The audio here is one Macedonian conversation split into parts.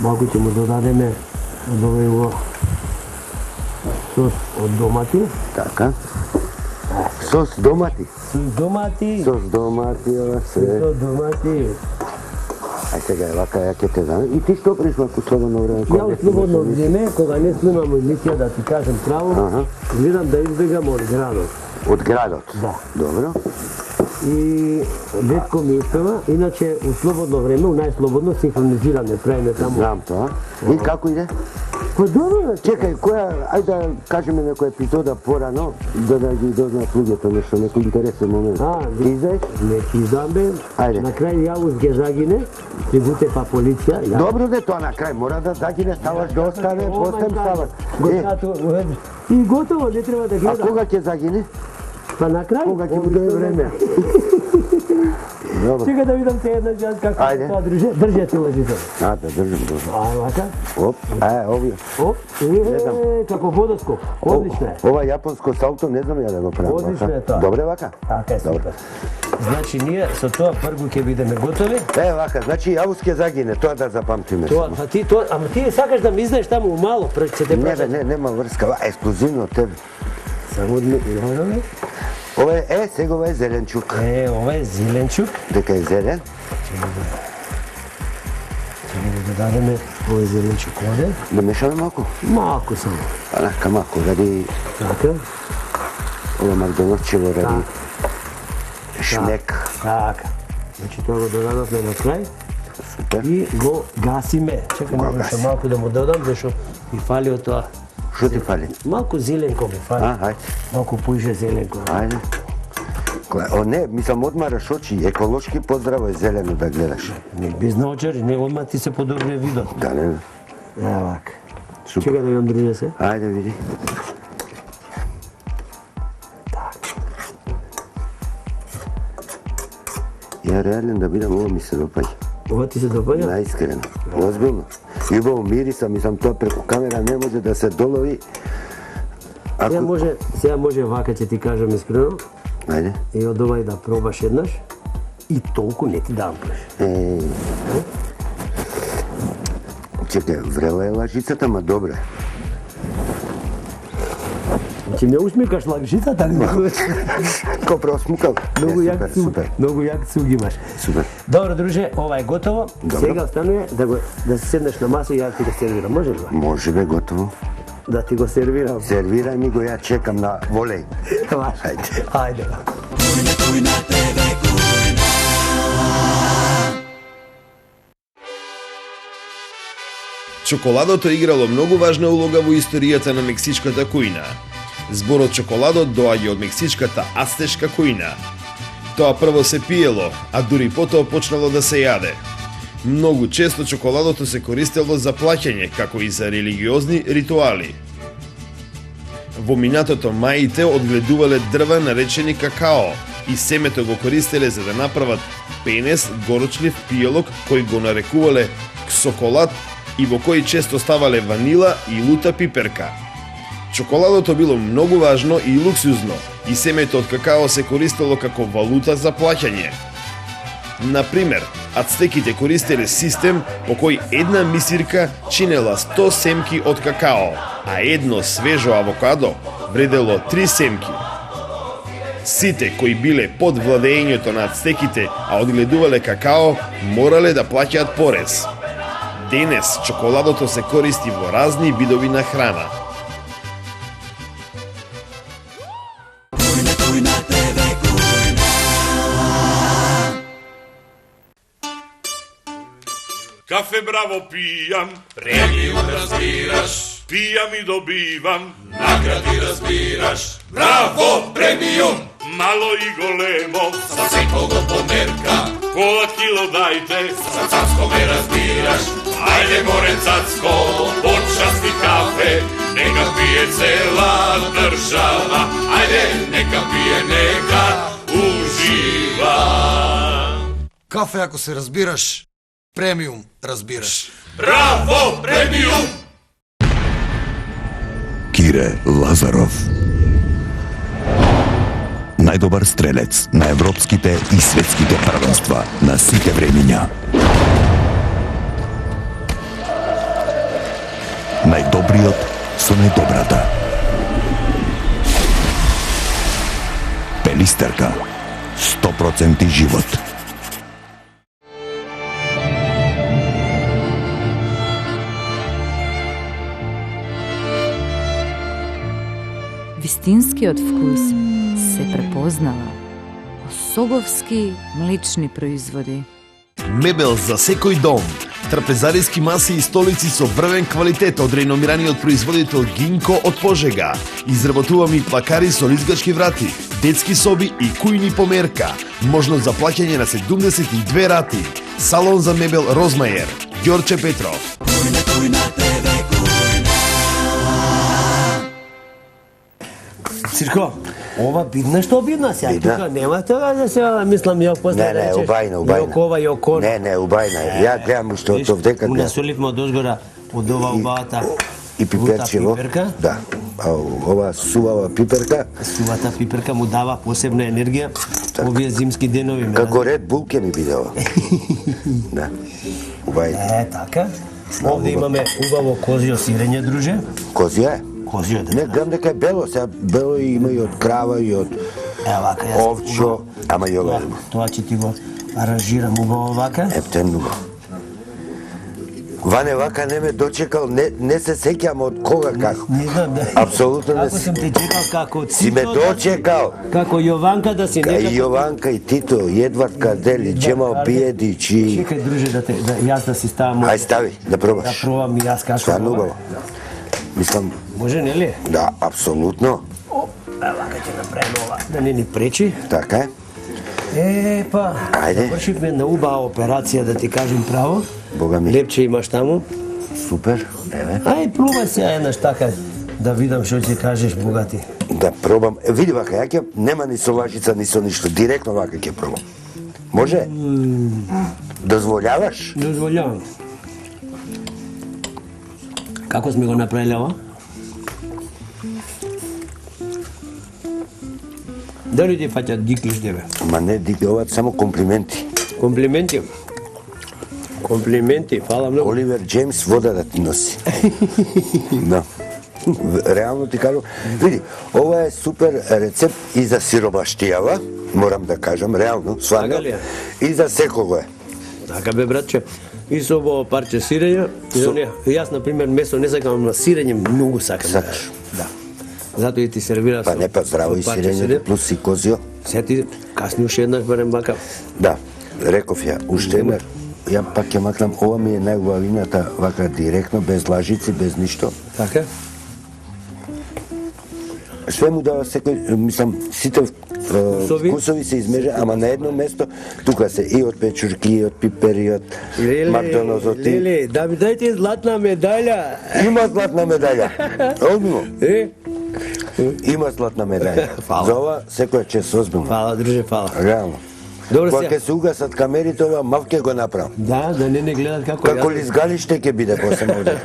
Малку ќе му додадеме од овој сос од домати. Така. Сос домати. Сос домати, ова се. Сос домати. Ај сега е вака, ја ќе те знам. И ти што приш малку слободно време? Ја у слободно време, кога не снимам емисија, да ти кажем право, гледам да избегам од градот. Од градот? Да. Добро. И летко ми успева, иначе у слободно време, у најслободно, синхронизираме, правиме таму. Знам тоа. И како иде? Па добро, Чекај, ајде да кажеме некоја епизода порано, да ги дознаат луѓето нешто, некој интересен момент. Ти издаеш? Не ти издам бе. Ајде. На крај јавус ге загине, ти буте па полиција. Добро де тоа на крај, мора да загине, ставаш да остане, постем ставаш. И готово, не треба да гледам. А кога ќе загине? Па на крај? Кога ќе буде време? Чека да видам се една час како тоа држи ти лъжите. Да држам добро. Ај вака. Оп, овие. Оп, како водоскоп. Одлично е. Ова јапонско салто не знам ја да го правам. Одлично е тоа. Добре вака? Така е, супер. Значи ние со тоа прву ќе бидеме готови. Вака, значи јавус ќе загине, тоа да запамтиме. Тоа, ама ти сакаш да ми издаеш таму мало, ќе те прашам. Не, нема врска, ексклузивно тебе. Само одме. Ова е, сега ова е зеленчук. Ова е зеленчук. Дека е зелен. Ќе да дадеме овој зеленчук оде. Да мешаме малку? Малку само. Анака малку, ради... Така. Ова Макдональдчево ради... Шмек. Така. Значи тоа го додадовме на крај. Супер. И го гасиме. Чекај малку да му додам, зашто ми фали од тоа. Што ти фали? Малку зеленко ми фали. Ајде. Малку поише зеленко. Ајде. Не, мислам одмараш очи, еколошки поздраво е зелено да гледаш. Не, без наочари, не, одма ти се подобрува видот. Да, не. Вака. Чекај да видам друге се. Ајде, види. Ја реален да бидам, ова ми се допаѓа. Ова ти се допаѓа? Наискрено, озбилно. Јубаво мириса, мислам тоа преку камера не може да се долови. Сега може вака ќе ти кажам искрено. Ајде. И од овај да пробаш еднаш. И толку не ти дам преш. Чекај, врела е лажицата, ма добре. Значи не усмикаш лажицата, ли? Ко просмукал? Многу јак цуг имаш. Супер. Добро, друже, ова е готово. Сега останува да се седнеш на маса и ја ти го сервирам. Може ли? Може бе, готово. Да ти го сервирам. Сервирај ми го, ја чекам на волеј. Ајде. Кујна ТВ, кујна. Чоколадото играло многу важна улога во историјата на мексичката кујна. Зборот чоколадо доаѓа од мексичката ацтешка кујна. Тоа прво се пиело, а дури потоа почнало да се јаде. Многу често чоколадото се користело за плаќање, како и за религиозни ритуали. Во минатото маите одгледувале дрва наречени какао и семето го користеле за да направат пенес, горочлив пиелок кој го нарекувале ксоколад и во кој често ставале ванила и лута пиперка. Чоколадото било многу важно и луксузно и семето од какао се користело како валута за плаќање. Например, ацтеките користеле систем по кој една мисирка чинела 100 семки од какао, а едно свежо авокадо вредело 3 семки. Сите кои биле под владеењето на ацтеките, а одгледувале какао, морале да плаќаат порез. Денес чоколадото се користи во разни видови на храна. Кафе браво пијам, премиум разбираш, пијам и добивам, награди разбираш. Браво премиум, мало и големо, за секого померка, пола кило дајте, за цацко ме разбираш. Ајде море цацко, почасти кафе, нека пие цела држава, ајде нека пие, нека ужива. Кафе ако се разбираш, премиум разбираш. Браво, премиум! Кире Лазаров. Најдобар стрелец на европските и светските првенства на сите времиња. со најдобрата. Пелистерка. 100% живот. Вистинскиот вкус се препознава. Особовски млечни производи. Мебел за секој дом. Трапезариски маси и столици со врвен квалитет од реномираниот производител Гинко од Пожега. Изработуваме и плакари со лизгачки врати, детски соби и кујни померка. Можност за плаќање на 72 рати. Салон за мебел Розмајер. Ѓорче Петров. Цирко, ова бидна што бидна сега, Бидна. тука нема тоа да се мислам ја после Не, не, убајна. Јокова, Јокон. Не, убајна. Ја гледам уште од овдека. Унесоливме од озгора од ова убавата И пиперчево. пиперка. Да. А ова сувава пиперка, Сувата пиперка му дава посебна енергија овие зимски денови. ме како Red Bull ќе ми биде ова. Да. Убајна. Така. Овде имаме убаво козјо сирење, друже. Козија е? Козјо Не, да. гледам дека е бело, сега бело има и од крава и од Ева вака јас. овчо, ама и ова има. Тоа ќе ти го аранжирам убаво вака. Ептен убаво. Ване вака не ме дочекал, не се сеќам од кога како. Не знам да. Апсолутно не Како сум те чекал како си ме Тито, да дочекал. Како Јованка да си И Јованка и Тито, и Едвард Кардели, Джемал Биедич и... Чекај, друже, да јас да си ставам. Ај стави, да Да пробаш. пробам и јас како. Стварно убаво. Мислам, Може, нели? да, апсолутно. Вака ќе направиме ова, да не ни пречи. Така е. Па, Ајде. завршивме една убава операција, да ти кажем право. Бога ми. Лепче имаш таму. Супер. Еве. Ај, пробај сега еднаш така, да видам што ќе кажеш, богати. Да пробам. Види вака, ја ќе нема ни со лажица, ни со ништо. Директно вака ќе пробам. Може? Дозволяваш? Дозволјавам. Како сме го направиле ова? Дали ти фаќат диклиш тебе? Ма не, диги, ова само комплименти. Комплименти. Комплименти, фала многу. Оливер Джеймс вода да ти носи. Да. Реално ти кажам, види, ова е супер рецепт и за сиромаштијава, морам да кажам, реално, сварно, Така ли е? и за секого е. Така бе, братче. И со ово парче сирење, јас, например, месо не сакам, на сирење многу сакам. Сакаш? Да. Затоа и ти сервира Па не, па здраво и сирење, плюс и козио. Се ти касни уште еднаш барем бака. Да, реков ја, уште една, ја пак ќе макнам, ова ми е најубавината, вака директно, без лажици, без ништо. Така? Све му дава секој, мислам, сите вкусови се измежа, ама на едно место, тука се и од печурки, и од пипер, и од Макдоналдс, Леле, да ми дајте златна медаља. Има златна медаља. Озбилно. Има златна медаља. Фала. За ова секоја чест, озбилно. Фала, друже, фала. Реално. Добро Кога сега. ќе се угасат камерите, ова мав ќе го направам. Да, да не гледат како Како лизгалиште ќе биде после овде.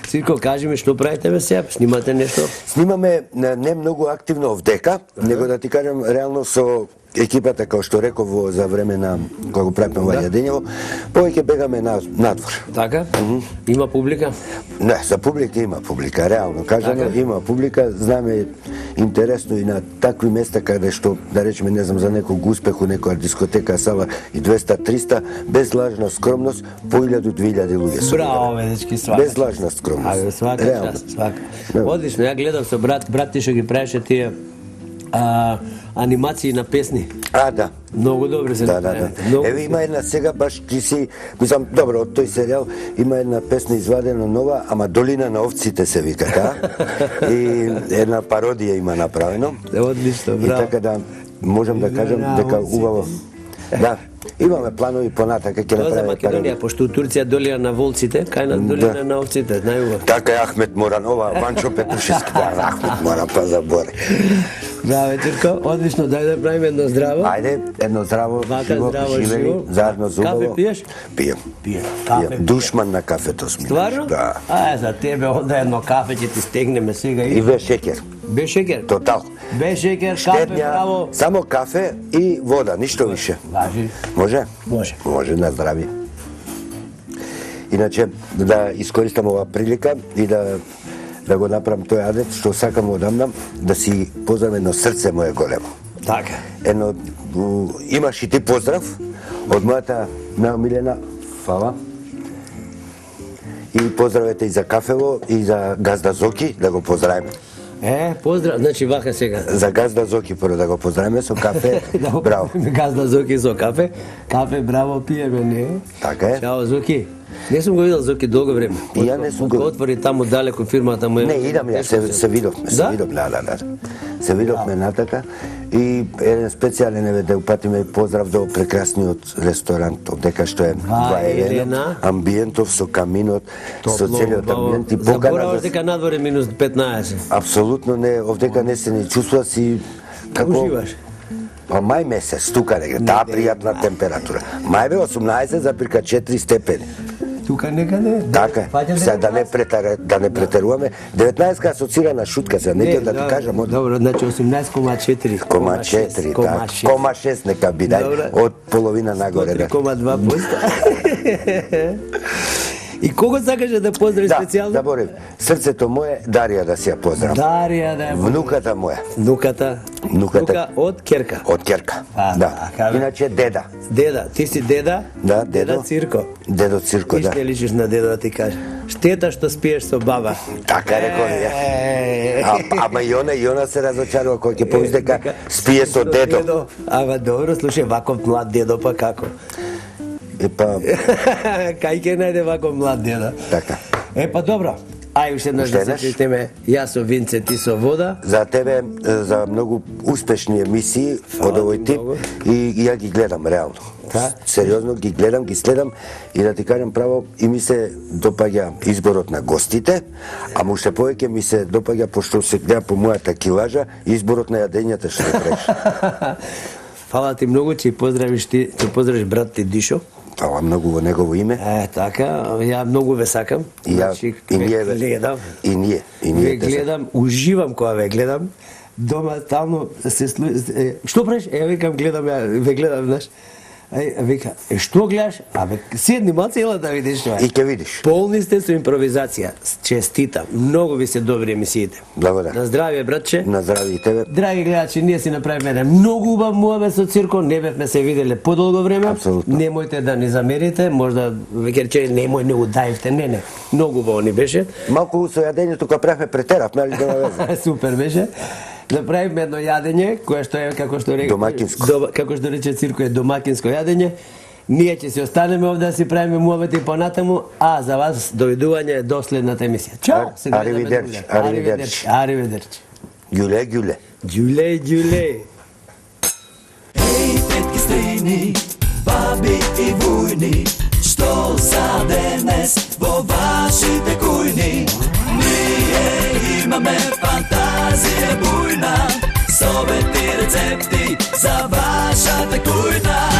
Сирко, кажи ми што правите бе сега? Снимате нешто? Снимаме не многу активно овдека, него да ти кажам реално со екипата, како што реков за време на кога го правиме ова јадењево, повеќе бегаме надвор. Така? Има публика? Не, за публика има публика, реално кажано Така? има публика, знаме интересно и на такви места каде што, да речеме, не знам, за некој успех у некоја дискотека сала и 200-300, без лажна скромност, по 1000-2000 луѓе се. Браво, бе, дечки, свака. Без лажна скромност. Абе, свака Реално. част, свака. Да. Одлично, ја гледам со брат ти што ги правеше тие анимации на песни. Да. Многу добре се Да. направените. Многу Еве има една сега баш ти си, мислам, добро, од тој серијал има една песна извадена нова, ама Долина на овците се вика, да? И една пародија има направено. Одлично, И браво. така да можам да кажам на дека овците. убаво. Да, имаме планови понатака ќе Тоа за направиме Македонија, пародија. пошто у Турција Долина на волците, кај на Долина на овците, најубав. Така е Ахмет Моран, ова Ванчо Петрушевски, да, Ахмет Моран, па забори. Браво, Вечерко, одлично, дај да правиме едно здраво. Ајде, едно здраво, Вака живо, здраво, живели, живо. заедно зубаво. Кафе пиеш? Пием. Пием. Кафе Пием. Душман на кафето сме. Стварно? Да. За тебе онда едно кафе ќе ти стегнеме сега И без шеќер. без шеќер. Тотал. Без шеќер, кафе, Штедња, браво. само кафе и вода, ништо више. Важи. Може? Може. Може, на здравје. Иначе, да искористам ова прилика и да да го направам тој адет што сакам одамна да си поздравам едно срце мое големо. Така. Едно имаш и ти поздрав од мојата најомилена Фала. И поздравете и за кафево и за газда Зоки, да го поздравиме. Поздрав, значи вака сега. За газда Зоки прво да го поздравиме со кафе. Браво. Газда Зоки со кафе. Кафе браво пиеме, не? Така е. Чао Зоки. Не сум го видел Зоки долго време. И ја не сум го отвори таму далеко фирмата му. Не, идам ја, се видовме, да. Се видовме натака и еден специјален да упатиме поздрав до прекрасниот ресторант, дека што е Елена, амбиентов со каминот, со целиот амбиент и покана. Забораваш дека надвор е минус 15. Апсолутно не, овдека не се ни чувствува си како уживаш. Па мај месец, тука негде, таа пријатна температура. Мај бе 18,4 степени. Тука некаде? Така, сега да не претеруваме. 19 асоцира на шутка, сега не да ти кажам. Добро, значи 18,4. 0,4, така. 0,6 нека биде, од половина нагоре. 3,2%. И кого сакаше да поздрави специјално? Да, заборев. Срцето мое, Дарија да си ја поздрав. Дарија да ја поздрав. Внуката моја. Внука од Керка. Од Керка, да. Иначе деда. Деда, ти си деда? Да, дедо. Деда Цирко. Дедо Цирко, да. Ти не личиш на дедо да ти кажа. Штета што спиеш со баба. Така рекол ја. Ама и она се разочарува кој ќе помисли дека спие со дедо. Ама добро, слушај, ваков млад дедо па како? Кај ќе најде вако млад деда? Така. Добро. Ај уште еднаш да се читиме, јас со винце, ти со вода. За тебе, за многу успешни емисии од овој тип и ја ги гледам реално. Сериозно ги гледам, ги следам и да ти кажам право, и ми се допаѓа изборот на гостите, ама уште повеќе ми се допаѓа, пошто се гледа по мојата килажа, изборот на јадењата што се преш. Фала ти многу, че поздравиш брат ти Дишо. Фала многу во негово име. Така, ја многу ве сакам. И ние гледам. И ние ве гледам, уживам кога ве гледам. Дома стално се што правиш? Викам гледам, ве гледам, знаеш. Вика, што гледаш? Седни малце ела да видиш тоа. И ќе видиш. Полни сте со импровизација. Честитам. Многу ви се добри емисиите. Благодарам. На здравје, братче. На здравје и тебе. Драги гледачи, ние си направиме еден многу убав муабет со Цирко. Не бевме се виделе подолго време. Апсолутно. Немојте да ни замерите, можда веќе рече немој не удаивте. Не. Многу убаво ни беше. Малку со јадењето кога правевме претеравме, али нема веза. Супер беше. Направивме едно јадење, кое што е, како што рече, домакинско. Како што рече Цирко, е домакинско јадење. Ние ќе се останеме овде да си правиме муабети понатаму, а за вас довидување до следната емисија. Чао! Аривидерчи. Аривидерчи. Ѓуле. Ѓуле. Ей, тетки стрини, баби и вујни, што за денес во вашите кујни? Ние имаме фантазија бујна, совети рецепти за вашата кујна.